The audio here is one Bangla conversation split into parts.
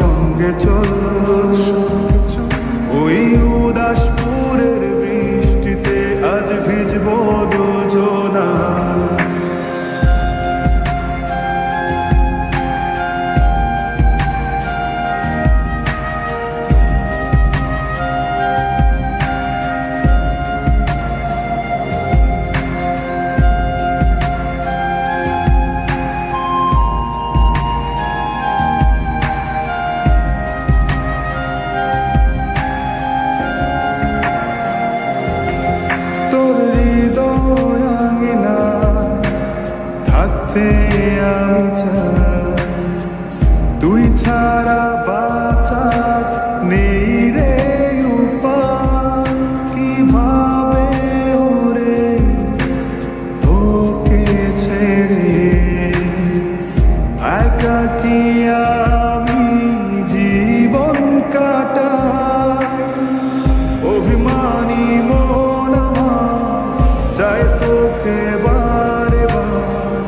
সঙ্গে চল ওই উদাসপুরের বৃষ্টিতে আজ ভিজবো দুজনা। আমি চাই তুই ছাড়া বাঁচার নেই রে উপায়। কিভাবে ওরে তোকে ছেড়ে একাকী আমি জীবন কাটাই। অভিমানী মন আমার চাই তোকে বারে বার,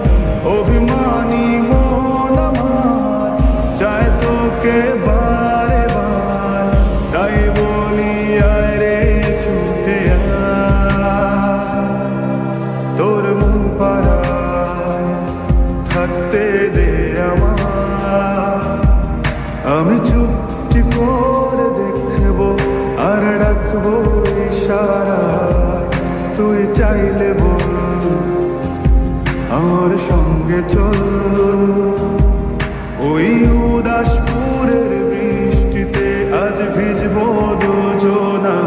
অভিমানী মন আমার চায় তোকে বারে বার। তাই বলি আয় রে ছুটে আয়, তোর মন পাড়ায় থাকতে দে আমার। আমি চুপটি করে দেখবো আর রাখবো ইশারা, তুই চাইলে বল আমার সঙ্গে চল ওই উদাসপুরের বৃষ্টিতে আজ ভিজবো দুজনা।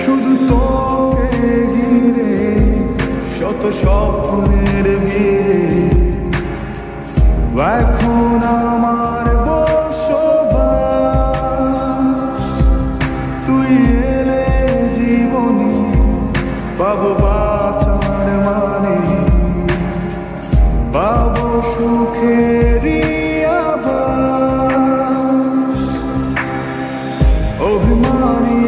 শুধু তোকে ঘিরে শত স্বপ্নের ভিড়ে এখন আমার বসবাস। তুই এলে জীবনে পাবো বাঁচার মানে, পাবো সুখেরই আভাস। অভিমানী